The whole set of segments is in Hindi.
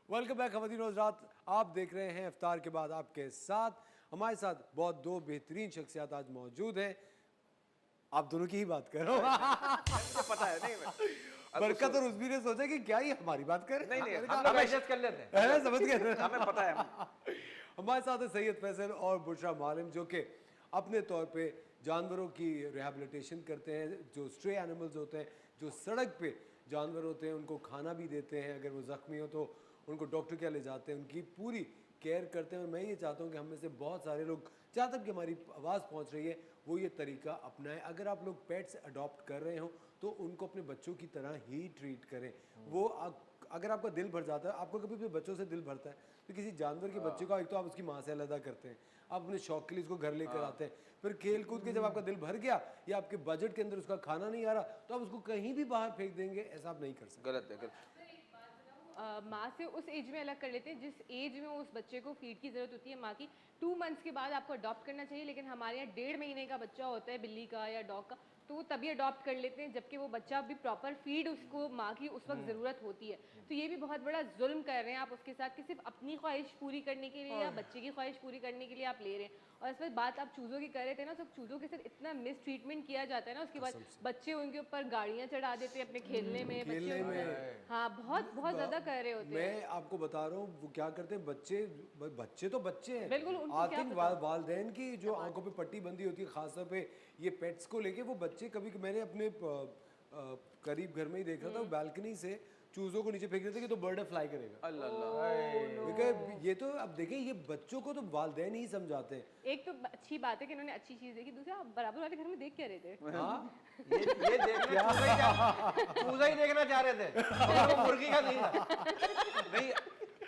वेलकम बैक खवातीन हज़रात, आप देख रहे हैं इफ्तार के बाद आपके साथ। हमारे साथ बहुत दो बेहतरीन शख्सियत आज मौजूद हैं। आप दोनों की ही बात कर रहा हूँ। पता है नहीं बरकत और उस्मी ने सोचा कि क्या ही हमारी बात कर नहीं हम एडजस्ट कर लेते हैं। है ना, समझ गए हमें पता है। हमारे साथ है सैयद फैसल और बुशरा मालिम, जो कि अपने तौर पे जानवरों की रिहैबिलिटेशन करते हैं। जो स्ट्रे एनिमल्स होते हैं, जो सड़क पे जानवर होते हैं, उनको खाना भी देते हैं। अगर वो ज़ख्मी हो तो उनको डॉक्टर के ले जाते हैं, उनकी पूरी केयर करते हैं। और मैं ये चाहता हूँ कि हम में से बहुत सारे लोग, जहाँ तक कि हमारी आवाज़ पहुँच रही है, वो ये तरीका अपनाएं। अगर आप लोग पेट्स अडॉप्ट कर रहे हो तो उनको अपने बच्चों की तरह ही ट्रीट करें। वो अगर आपका दिल भर जाता है, आपको कभी अपने बच्चों से दिल भरता है तो किसी जानवर के बच्चे को एक तो आप उसकी माँ से अलग करते हैं, आप अपने शौक के लिए उसको घर लेकर आते हैं, फिर खेल कूद के जब आपका दिल भर गया या आपके बजट के अंदर उसका खाना नहीं आ रहा तो आप उसको कहीं भी बाहर फेंक देंगे। ऐसा आप नहीं कर सकते। गलत है, गलत। माँ से उस एज में अलग कर लेते हैं जिस एज में उस बच्चे को फीड की ज़रूरत होती है माँ की। 2 मंथ्स के बाद आपको अडॉप्ट करना चाहिए, लेकिन हमारे यहाँ 1.5 महीने का बच्चा होता है बिल्ली का या डॉग का, तो वो तभी अडॉप्ट कर लेते हैं जबकि वो बच्चा भी प्रॉपर फीड उसको माँ की उस वक्त ज़रूरत होती है। तो ये भी बहुत बड़ा जुल्म कर रहे हैं आप उसके साथ कि सिर्फ अपनी ख्वाहिश पूरी करने के लिए या बच्चे की ख्वाहिश पूरी करने के लिए आप ले रहे हैं। और इस वक्त बात आप चूज़ों की कर रहे थे ना, सब चूज़ों के साथ इतना मिस ट्रीटमेंट किया जाता है ना, उसके बाद बच्चे उनके ऊपर गाड़ियाँ चढ़ा देते हैं अपने खेलने में, हाँ बहुत बहुत ज़्यादा कर रहे होते हैं। मैं आपको बता रहा हूँ वो क्या करते हैं। बच्चे तो बच्चे हैं, बिल्कुल, उनको आई क्या थिंक वालदैन की जो आंखों पे पट्टी बंदी होती है खासतौर पे ये पेट्स को लेके, वो बच्चे कभी मैंने अपने करीब घर में ही देखा था, बैल्कनी से चूजों को नीचे फेंक देते कि तो बर्ड फ्लाई करेगा। अल्लाह अल्लाह। देखिए ये तो अब देखिए, ये बच्चों को तो वालदैन ही समझाते हैं। एक तो अच्छी बात है कि उन्होंने अच्छी चीज देखी, दूसरा आप बराबर वाले घर में देख क्या रहे थे? हाँ ये चूजा ही देखना चाह रहे थे, और वो मुर्गी का नहीं था। नहीं,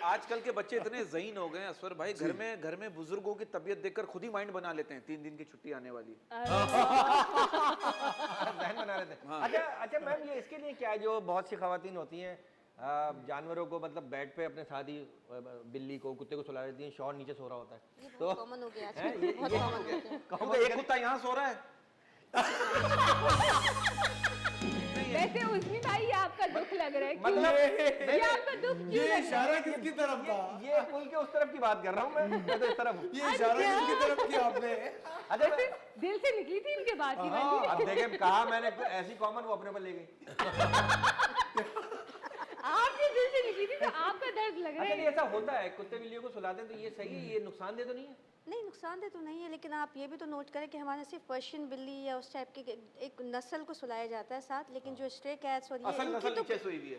आजकल के बच्चे इतने ज़हीन हो गए हैं असफर भाई, घर में बुजुर्गों की तबीयत देखकर खुद ही माइंड बना लेते हैं 3 दिन की छुट्टी आने वाली है। प्लान बना रहे थे। अच्छा मैम, ये इसके लिए क्या है, जो बहुत सी खवातीन होती हैं जानवरों को मतलब बेड पे अपने साथ ही बिल्ली को कुत्ते को सुला देती हैं, शौहर नीचे सो रहा होता है, तो कॉमन हो गया आजकल, बहुत कॉमन हो गया। क्योंकि एक कुत्ता यहाँ सो रहा है। वैसे उसमें भाई ये आपका दुख लग रहा है, क्यों? मतलब ये आपका दुख क्यों ये लग रहा है? इशारा किसकी तरफ था? ये पुल के उस तरफ की बात कर रहा हूँ मैं तो इस तरफ हूँ। ये इशारा किसकी तरफ किया आपने? अच्छा दिल से निकली थी इनके बात की वाली। अब देखे कहा मैंने ऐसी कॉमन, वो अपने पर ले गई। आपके दिल से निकली थी तो आपका दर्द लग रहा अच्छा नहीं, है। ऐसा होता है, कुत्ते बिल्लियों को सुलाते हैं तो ये सही है, ये नुकसानदेह तो नहीं है? नहीं, नुकसानदेह तो नहीं है, लेकिन आप ये भी तो नोट करें कि हमारे सिर्फ पर्शियन बिल्ली या उस टाइप के एक नस्ल को सुलाया जाता है साथ, लेकिन जो स्ट्रे कैट्स और ये असल इनकी नस्ल तो नीचे सोई हुई है,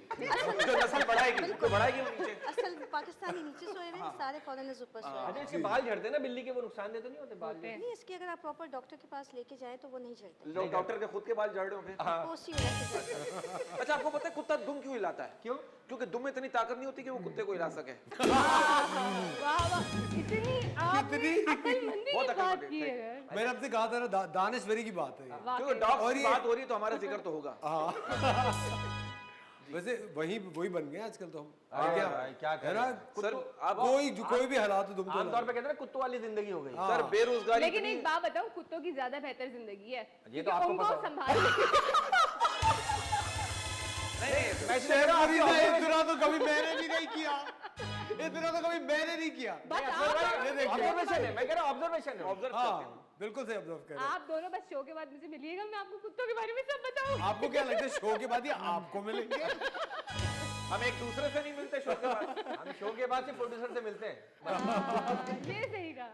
जो नस्ल बढ़ाएगी वो बढ़ाएगी वो नीचे। असल पाकिस्तानी नीचे सोए हुए हैं, सारे फॉरेनर्स ऊपर सोए हुए हैं। अच्छा, इसके बाल झड़ते हैं ना बिल्ली के, वो नुकसानदेह तो नहीं होते बाल? नहीं, इसकी अगर आप प्रॉपर डॉक्टर के पास लेके जाएं तो वो नहीं झड़ते, लोग डॉक्टर के खुद के बाल झड़ रहे होंगे। वो उसी वजह से झड़ते हैं। अच्छा, आपको पता है कुत्ता दुम क्यों हिलाता है? क्यों? क्योंकि दुम में इतनी ताकत नहीं होती कि वो कुत्ते को हिला सके। वाह वाह, इतनी आपने अक्लमंदी बहुत की बात अक्लमंदी, की है। मैंने आपसे कहा था ना, दानिश्वरी की बात है ये। क्योंकि डॉग्स की बात हो रही है तो हमारा जिक्र तो होगा। वैसे वही बन गए आजकल तो हम। अरे क्या भाई, क्या है ना, सर, आप कोई भी हालात हो तुम तो आमतौर पे कहते हैं ना, कुत्तों वाली जिंदगी हो गई। सर बेरोजगारी लेकिन एक बात बताऊं, कुत्तों की ज्यादा बेहतर जिंदगी है, ये तो क्योंकि आपको उनको पता है। संभाल नहीं, मैं इतना तो कभी मैंने भी नहीं किया, इतना तो कभी मैंने नहीं किया। बस आप ये देखिए, ऑब्जर्वेशन है, मैं कह रहा हूँ ऑब्जर्वेशन है। ऑब्जर्व करते हैं। हाँ बिल्कुल से ऑब्जर्व कर रहे हैं। आप दोनों बस शो के बाद मुझे मिलिएगा, मैं आपको कुत्तों के बारे में सब बताऊं। आपको क्या लगता है शो के बाद ही आपको मिलेंगे? हम एक दूसरे से नहीं मिलते शो के बाद। हम शो के बाद से प्रोड्यूसर से मिलते हैं। ये सही कहा।